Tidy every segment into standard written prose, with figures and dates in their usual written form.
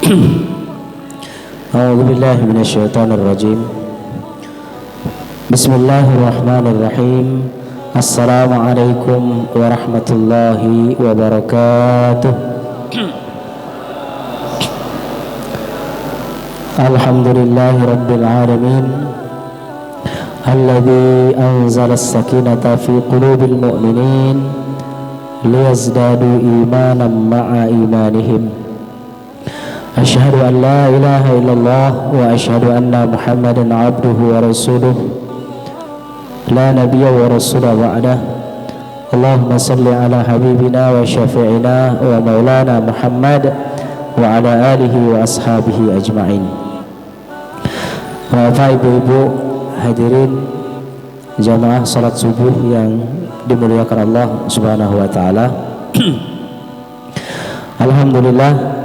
A'udzu billahi minasyaitonir rajim. Bismillahirrahmanirrahim. Assalamualaikum warahmatullahi wabarakatuh. Alhamdulillahi rabbil alamin. Alladzi anzala as-sakinata fi qulubil mu'minin liyazdadu imanan ma'a imanihim. Asyhadu an la ilaha illallah wa asyhadu anna Muhammadan abduhu wa rasuluh. La nabiyya wa rasula ba'dah. Allahumma salli ala habibina wa syafi'ina wa maulana Muhammad wa ala alihi wa ashabihi ajma'in. Bapak ibu-ibu hadirin jamaah salat subuh yang dimuliakan Allah Subhanahu wa taala. Alhamdulillah,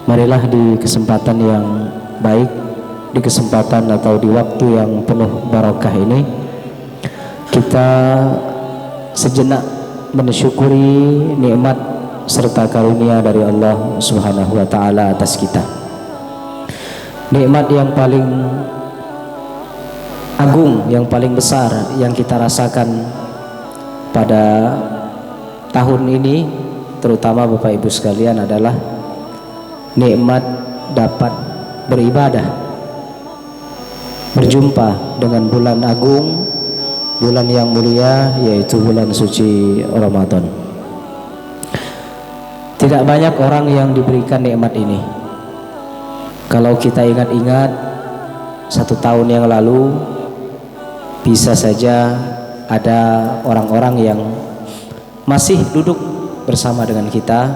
marilah di kesempatan yang baik, di kesempatan atau di waktu yang penuh barokah ini, kita sejenak mensyukuri nikmat serta karunia dari Allah Subhanahu wa taala atas kita. Nikmat yang paling agung, yang paling besar yang kita rasakan pada tahun ini, terutama Bapak Ibu sekalian, adalah nikmat dapat beribadah, berjumpa dengan bulan agung, bulan yang mulia, yaitu bulan suci Ramadan. Tidak banyak orang yang diberikan nikmat ini. Kalau kita ingat-ingat 1 tahun yang lalu, bisa saja ada orang-orang yang masih duduk bersama dengan kita,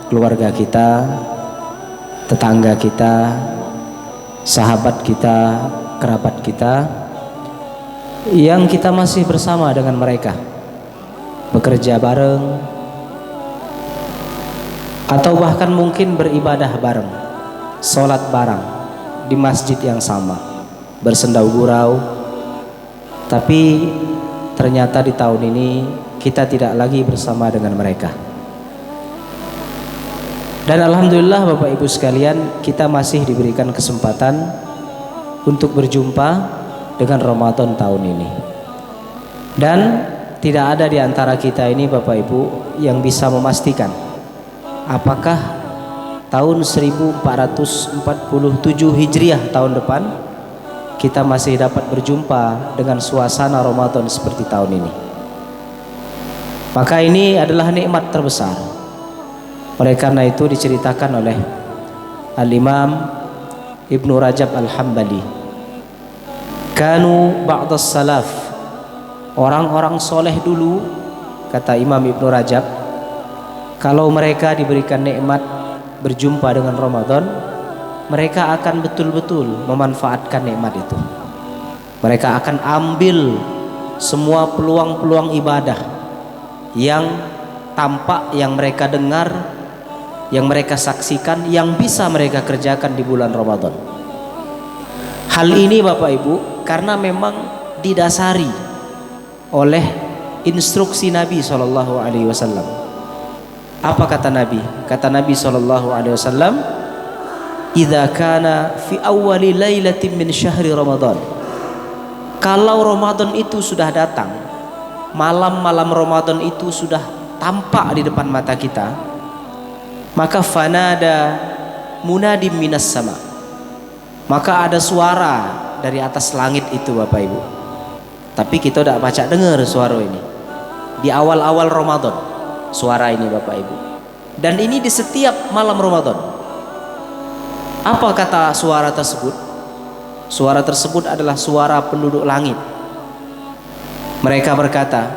keluarga kita, tetangga kita, sahabat kita, kerabat kita, yang kita masih bersama dengan mereka, bekerja bareng, atau bahkan mungkin beribadah bareng, sholat bareng di masjid yang sama, bersendau gurau. Tapi ternyata di tahun ini kita tidak lagi bersama dengan mereka. Dan alhamdulillah Bapak Ibu sekalian, kita masih diberikan kesempatan untuk berjumpa dengan Ramadan tahun ini. Dan tidak ada di antara kita ini Bapak Ibu yang bisa memastikan apakah tahun 1447 Hijriah tahun depan kita masih dapat berjumpa dengan suasana Ramadan seperti tahun ini. Maka ini adalah nikmat terbesar. Oleh karena itu diceritakan oleh Al-Imam Ibnu Rajab Al-Hambali, kanu ba'das salaf, orang-orang soleh dulu, kata Imam Ibnu Rajab, kalau mereka diberikan nikmat berjumpa dengan Ramadan, mereka akan betul-betul memanfaatkan nikmat itu. Mereka akan ambil semua peluang-peluang ibadah yang tampak, yang mereka dengar, yang mereka saksikan, yang bisa mereka kerjakan di bulan Ramadan. Hal ini Bapak Ibu karena memang didasari oleh instruksi Nabi SAW. Apa kata Nabi? Kata Nabi SAW, "Idza kana fi awwali lailatin min syahri Ramadan." Kalau Ramadan itu sudah datang, malam-malam Ramadan itu sudah tampak di depan mata kita, maka fanada munadim minas sama, maka ada suara dari atas langit itu Bapak Ibu. Tapi kita tidak baca dengar suara ini di awal-awal Ramadan, suara ini Bapak Ibu. Dan ini di setiap malam Ramadan. Apa kata suara tersebut? Suara tersebut adalah suara penduduk langit. Mereka berkata,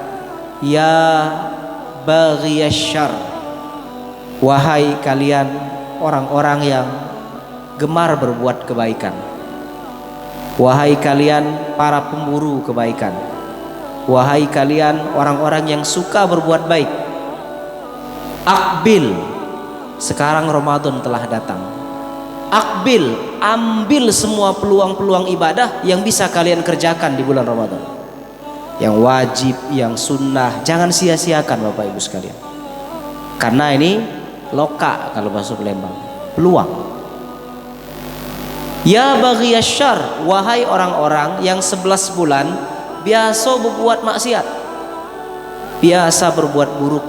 "Ya baghiyasy syarr, wahai kalian orang-orang yang gemar berbuat kebaikan, wahai kalian para pemburu kebaikan, wahai kalian orang-orang yang suka berbuat baik, akbil, sekarang Ramadan telah datang. Akbil, ambil semua peluang-peluang ibadah yang bisa kalian kerjakan di bulan Ramadan, yang wajib, yang sunnah, jangan sia-siakan Bapak Ibu sekalian. Karena ini loka kalau bahasa Palembang, peluang. Ya baghiyasyar, wahai orang-orang yang 11 bulan biasa berbuat maksiat, biasa berbuat buruk,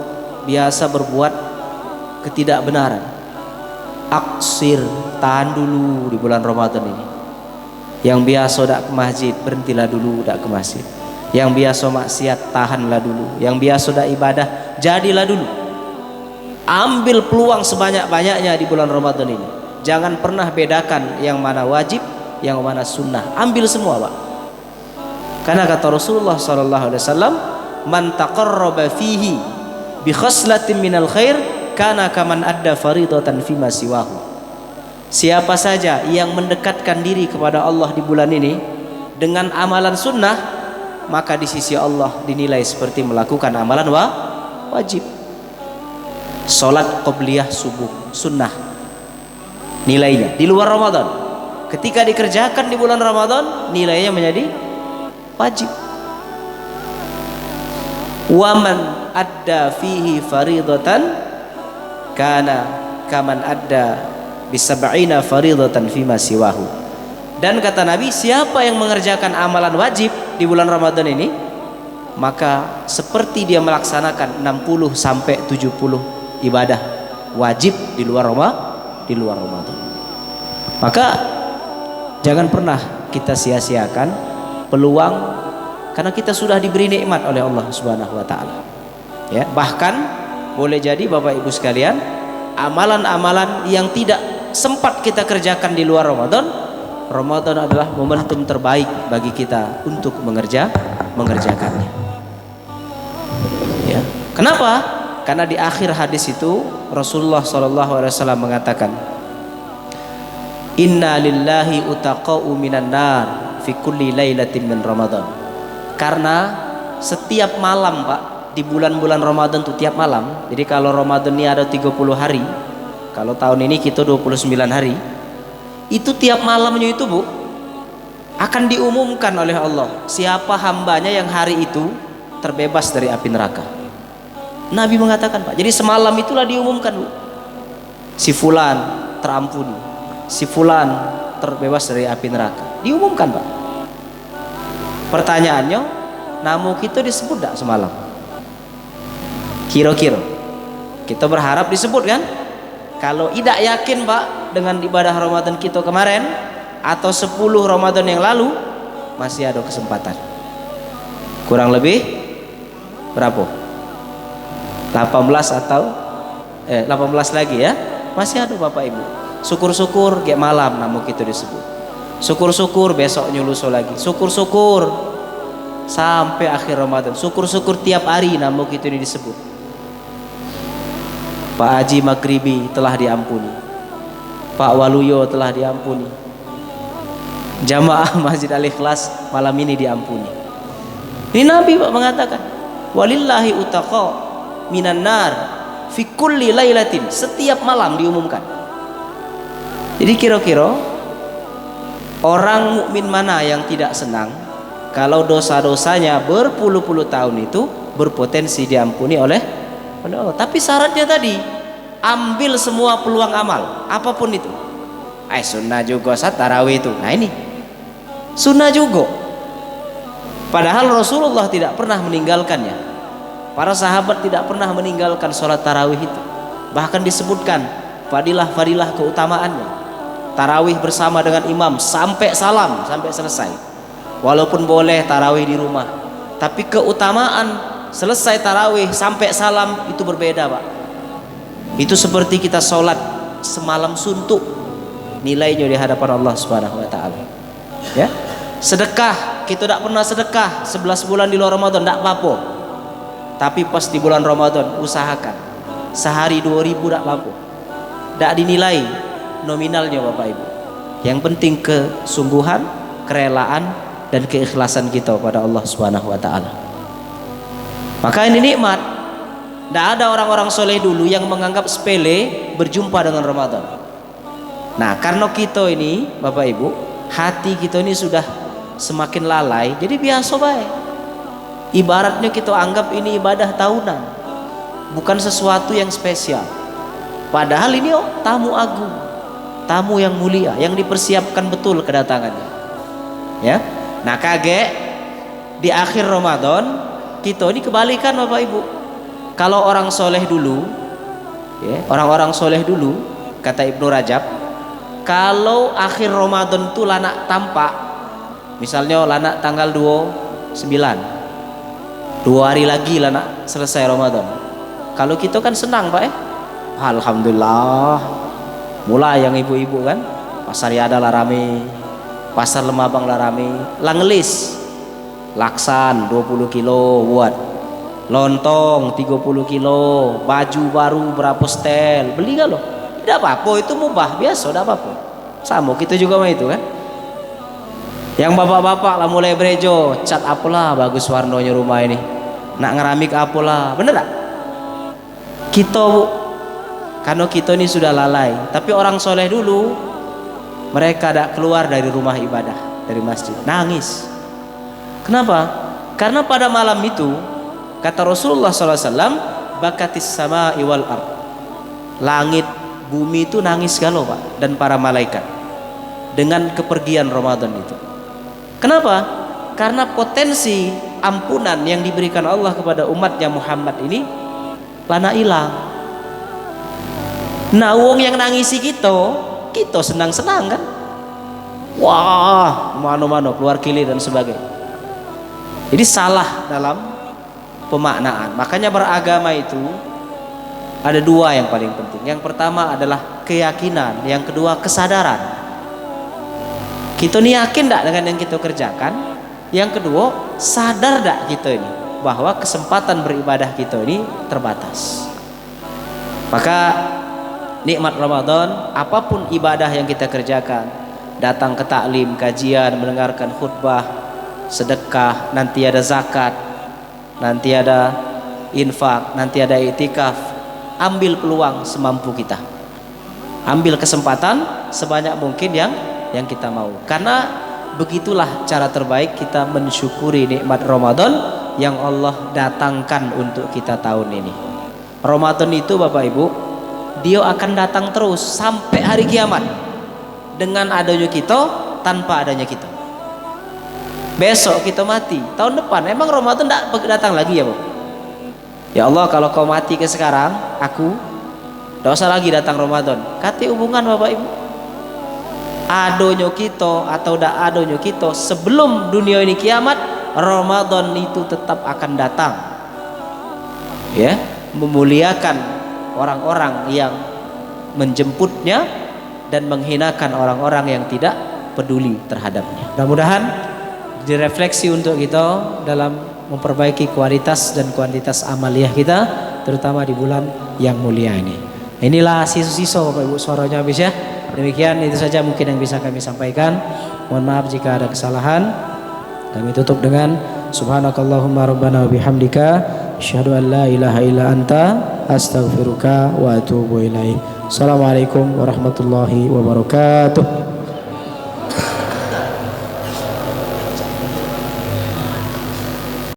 biasa berbuat ketidakbenaran. Aksir, tahan dulu di bulan Ramadan ini. Yang biasa dak ke masjid, berhentilah dulu dak ke masjid. Yang biasa maksiat, tahanlah dulu. Yang biasa dak ibadah, jadilah dulu. Ambil peluang sebanyak-banyaknya di bulan Ramadan ini. Jangan pernah bedakan yang mana wajib, yang mana sunnah. Ambil semua, Pak. Karena kata Rasulullah SAW, man taqarraba fihi bi khaslatin minal khair kana kaman adda faridatan fima siwahu. Siapa saja yang mendekatkan diri kepada Allah di bulan ini dengan amalan sunnah, maka di sisi Allah dinilai seperti melakukan amalan wajib. Salat qobliyah subuh sunnah nilainya di luar Ramadan, ketika dikerjakan di bulan Ramadan nilainya menjadi wajib. Waman adda fihi faridatan kana kaman adda bisab'ina faridatan fima siwahu. Dan kata Nabi, siapa yang mengerjakan amalan wajib di bulan Ramadan ini, maka seperti dia melaksanakan 60 sampai 70 ibadah wajib di luar Ramadan. Maka jangan pernah kita sia-siakan peluang, karena kita sudah diberi nikmat oleh Allah Subhanahu wa taala. Ya, bahkan boleh jadi Bapak Ibu sekalian, amalan-amalan yang tidak sempat kita kerjakan di luar Ramadan, Ramadan adalah momentum terbaik bagi kita untuk mengerjakannya. Ya. Kenapa? Karena di akhir hadis itu Rasulullah SAW mengatakan, Inna lillahi utaqa'u minan nar fi kulli lailatin min Ramadan. Karena setiap malam, Pak, di bulan-bulan Ramadan tuh tiap malam. Jadi kalau Ramadan ini ada 30 hari, kalau tahun ini kita 29 hari, itu tiap malamnya itu, Bu, akan diumumkan oleh Allah siapa hambanya yang hari itu terbebas dari api neraka. Nabi mengatakan, Pak, jadi semalam itulah diumumkan, Bu, si fulan terampuni, si fulan terbebas dari api neraka. Diumumkan, Pak. Pertanyaannya, namu kita disebut tak semalam? Kira-kira kita berharap disebut kan? Kalau tidak yakin, Pak, dengan ibadah Ramadan kita kemarin atau 10 Ramadan yang lalu, masih ada kesempatan. Kurang lebih berapa? 18 atau 18 lagi ya. Masih ada, Bapak Ibu. Syukur-syukur kayak malam namu kita disebut. Syukur-syukur besok nyuluso lagi. Syukur-syukur sampai akhir Ramadan. Syukur-syukur tiap hari namu kita ini disebut. Pak Haji Maghribi telah diampuni, Pak Waluyo telah diampuni, jamaah Masjid Al-Ikhlas malam ini diampuni. Ini Nabi, Pak, mengatakan, walillahi utaqa minan nar fi kulli lailatin, setiap malam diumumkan. Jadi kira-kira orang mukmin mana yang tidak senang kalau dosa-dosanya berpuluh-puluh tahun itu berpotensi diampuni oleh Allah. Tapi syaratnya tadi, ambil semua peluang amal apapun itu. Sunnah juga saat tarawih itu. Nah ini sunnah juga, padahal Rasulullah tidak pernah meninggalkannya. Para sahabat tidak pernah meninggalkan sholat tarawih itu. Bahkan disebutkan fadilah-fadilah keutamaannya. Tarawih bersama dengan imam sampai salam, sampai selesai. Walaupun boleh tarawih di rumah, tapi keutamaan selesai tarawih sampai salam itu berbeda, Pak. Itu seperti kita sholat semalam suntuk nilainya di hadapan Allah Subhanahu wa taala. Ya. Sedekah, kita tidak pernah sedekah 11 bulan di luar Ramadan, tidak apa-apa. Tapi pas di bulan Ramadan usahakan sehari 2000 tidak apa-apa. Tidak dinilai nominalnya, Bapak Ibu. Yang penting kesungguhan, kerelaan dan keikhlasan kita pada Allah Subhanahu wa taala. Maka ini nikmat. Tidak ada orang-orang soleh dulu yang menganggap sepele berjumpa dengan Ramadan. Nah, karena kita ini, Bapak Ibu, hati kita ini sudah semakin lalai, jadi biasa baik. Ibaratnya kita anggap ini ibadah tahunan, bukan sesuatu yang spesial. Padahal ini tamu agung. tamu yang mulia, yang dipersiapkan betul kedatangannya. Ya. Nah, kaget di akhir Ramadan kita ini kebalikan Bapak Ibu. Kalau orang soleh dulu, ya, orang-orang soleh dulu, kata Ibnu Rajab, kalau akhir Ramadan itu lanak tampak, misalnya lanak tanggal 29, 2 hari lagi lanak selesai Ramadan. Kalau kita kan senang Pak ya, alhamdulillah, mulai yang ibu-ibu kan, pasar Yada lah rame, pasar Lemabang lah rame, lah ngelis laksan 20 kilo buat, lontong 30 kilo, baju baru berapa setel, beli gak loh? Tidak apa-apa, itu mubah, biasa, tidak apa-apa. Sama kita juga mah itu kan. Yang bapak-bapak lah mulai berejo, cat apalah bagus warnanya rumah ini, nak ngeramik apalah, bener tak? Kita Bu, karena kita ini sudah lalai. Tapi orang soleh dulu, mereka tidak keluar dari rumah ibadah, dari masjid, nangis. Kenapa? Karena pada malam itu kata Rasulullah SAW, bakatis sama iwal ard, langit bumi itu nangis galau Pak, dan para malaikat dengan kepergian Ramadan itu. Kenapa? Karena potensi ampunan yang diberikan Allah kepada umatnya Muhammad ini lana hilang. Nah, wong yang nangisi kita senang-senang kan? Wah, mano-mano keluar kili dan sebagainya. Jadi salah dalam pemaknaan. Makanya beragama itu ada 2 yang paling penting. Yang pertama adalah keyakinan, yang kedua kesadaran. Kita ini yakin tak dengan yang kita kerjakan? Yang kedua, sadar tak kita ini bahwa kesempatan beribadah kita ini terbatas. Maka nikmat Ramadan, apapun ibadah yang kita kerjakan, datang ke taklim, kajian, mendengarkan khutbah, sedekah, nanti ada zakat, nanti ada infak, nanti ada iktikaf, ambil peluang semampu kita, ambil kesempatan sebanyak mungkin yang kita mau, karena begitulah cara terbaik kita mensyukuri nikmat Ramadan yang Allah datangkan untuk kita tahun ini. Ramadan itu Bapak Ibu, dia akan datang terus sampai hari kiamat, dengan adanya kita, tanpa adanya kita. Besok kita mati, tahun depan emang Ramadan tidak datang lagi ya Bu? Ya Allah, kalau kau mati ke sekarang, aku tidak usah lagi datang Ramadan. Kati hubungan Bapak Ibu, adonyo kita atau tidak adonyo kita, sebelum dunia ini kiamat, Ramadan itu tetap akan datang, ya, memuliakan orang-orang yang menjemputnya dan menghinakan orang-orang yang tidak peduli terhadapnya. Mudah-mudahan direfleksi untuk kita dalam memperbaiki kualitas dan kuantitas amaliyah kita, terutama di bulan yang mulia ini. Inilah sisa-sisa Bapak Ibu, suaranya habis ya. Demikian, itu saja mungkin yang bisa kami sampaikan. Mohon maaf jika ada kesalahan. Kami tutup dengan subhanakallahumma rabbana wa bihamdika asyhadu an la ilaha illa anta astaghfiruka wa atubu ilaik. Assalamualaikum warahmatullahi wabarakatuh.